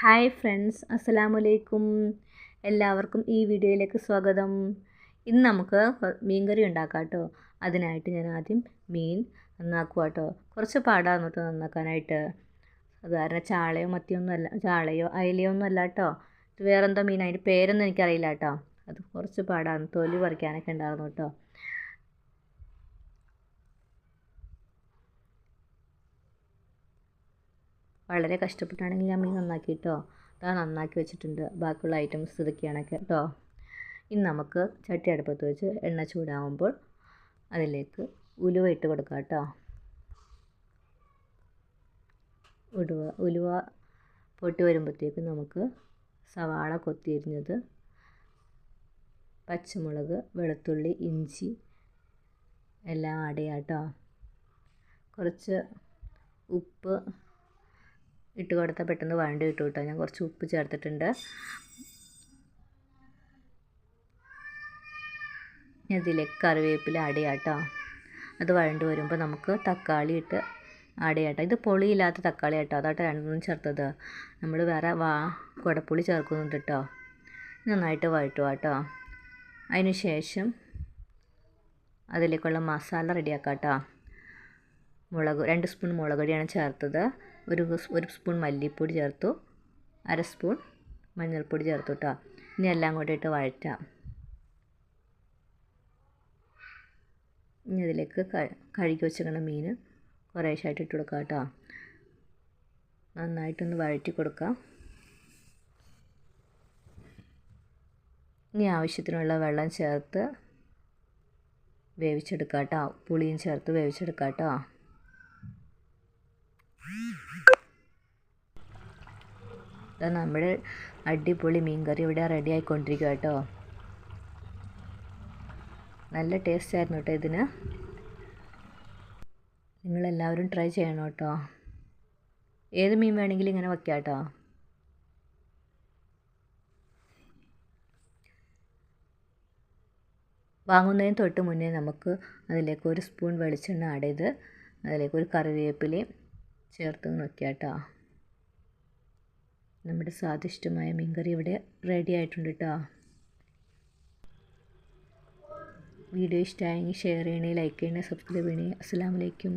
Hi friends, അസ്സലാമലൈക്കും. എല്ലാവർക്കും ഈ വീഡിയോയിലേക്ക് സ്വാഗതം. ഇന്ന് നമുക്ക് മീൻ കറി ഉണ്ടാക്കാം കേട്ടോ. അതിനായിട്ട് ഞാൻ ആദ്യം മീൻ നന്നാക്കുക കേട്ടോ. കുറച്ച് പാടാണ് കേട്ടോ നന്നാക്കാനായിട്ട്. സാധാരണ ചാളയോ മത്തിയൊന്നുമല്ല, ചാളയോ അയലയോ ഒന്നും അല്ല കേട്ടോ. ഇത് വേറെന്തോ മീൻ, അതിൻ്റെ പേരൊന്നും എനിക്കറിയില്ല കേട്ടോ. അത് കുറച്ച് പാടാണ്, തൊലി പറിക്കാനൊക്കെ ഉണ്ടായിരുന്നു കേട്ടോ. വളരെ കഷ്ടപ്പെട്ടാണെങ്കിൽ ഞാൻ മീൻ നന്നാക്കി കേട്ടോ. അതാ നന്നാക്കി വെച്ചിട്ടുണ്ട്. ബാക്കിയുള്ള ഐറ്റംസ് ഇതൊക്കെയാണ് കേട്ടോ. ഇനി നമുക്ക് ചട്ടി അടുപ്പത്ത് വെച്ച് എണ്ണ ചൂടാകുമ്പോൾ അതിലേക്ക് ഉലുവ ഇട്ട് കൊടുക്കാം കേട്ടോ. ഉലുവ പൊട്ടി വരുമ്പോഴത്തേക്ക് നമുക്ക് സവാള കൊത്തിയരിഞ്ഞത്, പച്ചമുളക്, വെളുത്തുള്ളി, ഇഞ്ചി എല്ലാം ആഡ് ചെയ്യാം കേട്ടോ. കുറച്ച് ഉപ്പ് ഇട്ട് കൊടുത്താൽ പെട്ടെന്ന് വഴണ്ടി ഇട്ട് കേട്ടോ. ഞാൻ കുറച്ച് ഉപ്പ് ചേർത്തിട്ടുണ്ട്. ഇതിലേക്ക് കറിവേപ്പില ആഡ് ചെയ്യാം കേട്ടോ. അത് വഴണ്ടി വരുമ്പോൾ നമുക്ക് തക്കാളി ഇട്ട് ആഡ് ചെയ്യാം കേട്ടോ. ഇത് പുളിയില്ലാത്ത തക്കാളി കേട്ടോ, അതാട്ടോ രണ്ടെണ്ണം ചേർത്തത്. നമ്മൾ വേറെ കുടപ്പുളി ചേർക്കുന്നുണ്ട് കേട്ടോ. നന്നായിട്ട് വഴറ്റുക കേട്ടോ. അതിന് ശേഷം അതിലേക്കുള്ള മസാല റെഡിയാക്കാം കേട്ടോ. 2 സ്പൂൺ മുളക് പൊടിയാണ് ചേർത്തത്. ഒരു സ്പൂൺ മല്ലിപ്പൊടി ചേർത്തു. 1/2 സ്പൂൺ മഞ്ഞൾപ്പൊടി ചേർത്തു കേട്ടോ. ഇനി എല്ലാം കൂടെ ഇട്ട് വഴറ്റാം. ഇനി അതിലേക്ക് കഴുകി വെച്ചിരിക്കുന്ന മീൻ കുറേശ്ശായിട്ട് ഇട്ട് കൊടുക്കാം കേട്ടോ. നന്നായിട്ടൊന്ന് വഴറ്റി കൊടുക്കാം. ഇനി ആവശ്യത്തിനുള്ള വെള്ളം ചേർത്ത് വേവിച്ചെടുക്കാം കേട്ടോ. പുളിയും ചേർത്ത് വേവിച്ചെടുക്കാം കേട്ടോ. നമ്മുടെ അടിപൊളി മീൻ കറി ഇവിടെ റെഡി ആയിക്കൊണ്ടിരിക്കുക കേട്ടോ. നല്ല ടേസ്റ്റ് ആയിരുന്നു കേട്ടോ ഇതിന്. നിങ്ങളെല്ലാവരും ട്രൈ ചെയ്യണം കേട്ടോ. ഏത് മീൻ വേണമെങ്കിലും ഇങ്ങനെ വയ്ക്കാം കേട്ടോ. വാങ്ങുന്നതിന് തൊട്ട് മുന്നേ നമുക്ക് അതിലേക്ക് 1 സ്പൂൺ വെളിച്ചെണ്ണ ആഡ് ചെയ്ത് അതിലേക്ക് ഒരു കറിവേപ്പിലയും ചേർത്ത് വയ്ക്കാം കേട്ടോ. നമ്മുടെ സ്വാദിഷ്ടമായ മീൻകറി ഇവിടെ റെഡി ആയിട്ടുണ്ട് കേട്ടോ. വീഡിയോ ഇഷ്ടമായെങ്കിൽ ഷെയർ ചെയ്യണേ, ലൈക്ക് ചെയ്യണേ, സബ്സ്ക്രൈബ് ചെയ്യണേ. അസ്സലാമു അലൈക്കും.